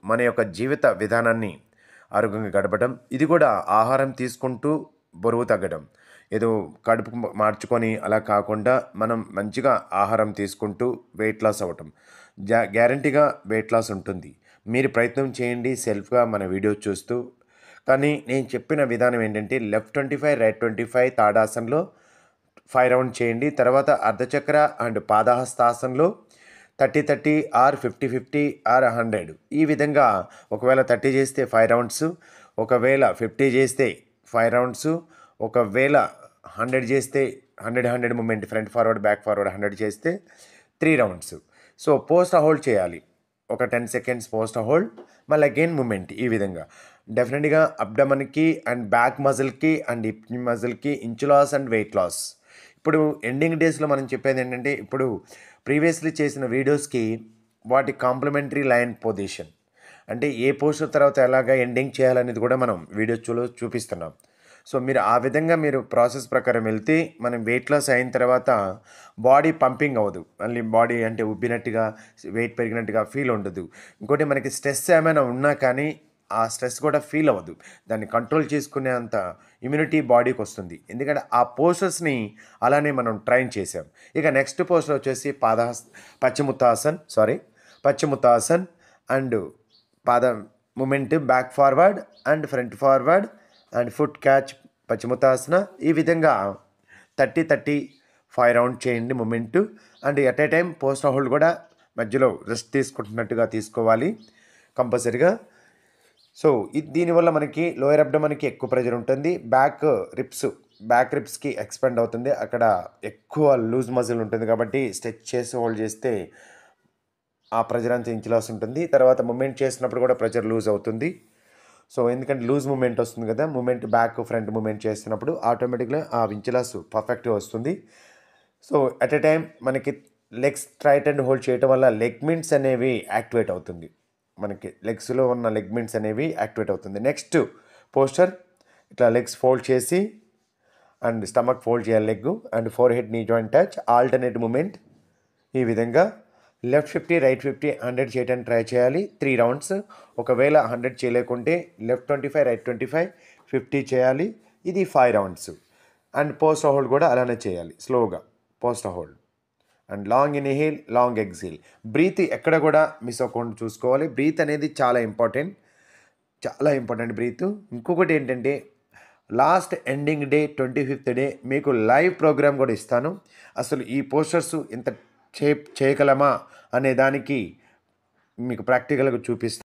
మన యొక్క జీవిత విధానాన్ని ఆరోగ్యంగా గడపడం, ఇది కూడా ఆహారం తీసుకుంటూ బరువు తగ్గడం. ఏదో కడుపు మార్చుకొని అలా కాకుండా మనం మంచిగా ఆహారం తీసుకుంటూ వెయిట్ లాస్ అవ్వటం గ్యారంటీగా వెయిట్ లాస్ ఉంటుంది. మీరు ప్రయత్నం చేయండి సెల్ఫ్గా మన వీడియో చూస్తూ. కానీ నేను చెప్పిన విధానం ఏంటంటే లెఫ్ట్ 25 రైట్ 25 తాడాసనలో 5 రౌండ్ చేయండి. తర్వాత అర్ధచక్ర అండ్ పాదహస్తాసనలో 30-30 ఆర్ 50-50 ఆర్ 100. ఈ విధంగా ఒకవేళ 30 చేస్తే 5 రౌండ్స్, ఒకవేళ 50 చేస్తే 5 రౌండ్స్, ఒకవేళ 100 చేస్తే 100 moment front forward back forward 100 చేస్తే 3 రౌండ్స్. సో పోస్ట్ హోల్డ్ చేయాలి. ఒక 10 సెకండ్స్ పోస్ట్ హోల్డ్, మళ్ళీ అగైన్ మూమెంట్. ఈ విధంగా డెఫినెట్గా అబ్డమన్కి అండ్ బ్యాక్ మజిల్కి అండ్ హిప్ మజిల్కి inch loss and weight loss. ఇప్పుడు ఎండింగ్ డేస్లో మనం చెప్పేది ఏంటంటే, ఇప్పుడు ప్రీవియస్లీ చేసిన వీడియోస్కి వాటి కాంప్లిమెంటరీ లైన్ పొజిషన్ అంటే ఏ పోస్టర్ తర్వాత ఎలాగ ఎండింగ్ చేయాలనేది కూడా మనం వీడియోస్లో చూపిస్తున్నాం. సో మీరు ఆ విధంగా మీరు ప్రాసెస్ ప్రకారం వెళ్తే మనం వెయిట్ లాస్ అయిన తర్వాత బాడీ పంపింగ్ అవ్వదు, మళ్ళీ బాడీ అంటే ఉబ్బినట్టుగా వెయిట్ పెరిగినట్టుగా ఫీల్ ఉండదు. ఇంకోటి మనకి స్ట్రెస్ ఏమైనా ఉన్నా కానీ ఆ స్ట్రెస్ కూడా ఫీల్ అవ్వదు. దాన్ని కంట్రోల్ చేసుకునే అంత ఇమ్యూనిటీ బాడీకి వస్తుంది. ఎందుకంటే ఆ పోస్టర్స్ని అలానే మనం ట్రైన్ చేసాం. ఇక నెక్స్ట్ పోస్టర్ వచ్చేసి పశ్చిమోత్తాసన్ అండ్ పాద movement back forward and front forward and foot catch పశ్చిమోత్తాసన. ఈ విధంగా 30-30 5 రౌండ్ చేయండి movement. And at a time post hold కూడా మధ్యలో రెస్ట్ తీసుకుంటున్నట్టుగా తీసుకోవాలి కంపల్సరీగా. సో దీనివల్ల మనకి లోయర్ అబ్డమన్కి ఎక్కువ ప్రెజర్ ఉంటుంది, బ్యాక్ రిప్స్కి ఎక్స్పెండ్ అవుతుంది, అక్కడ ఎక్కువ లూజ్ మజిల్ ఉంటుంది కాబట్టి స్ట్రెచ్ చేసి హోల్డ్ చేస్తే ఆ ప్రెజర్ అంతా ఇంచు లాస్ ఉంటుంది. తర్వాత మూమెంట్ చేసినప్పుడు కూడా ప్రెజర్ లూజ్ అవుతుంది. సో ఎందుకంటే లూజ్ మూమెంట్ వస్తుంది కదా, మూమెంట్ బ్యాక్ ఫ్రంట్ మూమెంట్ చేస్తున్నప్పుడు ఆటోమేటిక్గా ఆ ఇంచు లాస్ పర్ఫెక్ట్గా వస్తుంది. సో అట్ ఏ టైం మనకి లెగ్స్ టైట్ అండ్ హోల్డ్ చేయడం వల్ల లెగ్మెంట్స్ అనేవి యాక్టివేట్ అవుతుంది, మనకి లెగ్స్లో ఉన్న లెగ్మెంట్స్ అనేవి యాక్టివేట్ అవుతుంది. నెక్స్ట్ పోస్టర్ ఇట్లా లెగ్స్ ఫోల్డ్ చేసి అండ్ స్టమక్ ఫోల్డ్ చేయాలి, leg and forehead knee joint touch alternate moment. ఈ విధంగా లెఫ్ట్ 50 రైట్ 50 100 చేయడానికి ట్రై చేయాలి 3 రౌండ్స్. ఒకవేళ 100 చేయలేకుంటే లెఫ్ట్ 25 రైట్ 25 50 చేయాలి, ఇది 5 రౌండ్స్. అండ్ పోస్ట్ హోల్డ్ కూడా అలానే చేయాలి స్లోగా posture hold and long inhale long exhale. Breath ఎక్కడ కూడా మిస్ అవ్వకుండా చూసుకోవాలి. బ్రీత్ అనేది చాలా ఇంపార్టెంట్ బ్రీత్. ఇంకొకటి ఏంటంటే last ending day 25th day మీకు లైవ్ ప్రోగ్రామ్ కూడా ఇస్తాను. అసలు ఈ పోస్టర్స్ ఇంత చేయగలమా అనే దానికి మీకు ప్రాక్టికల్గా చూపిస్తాను.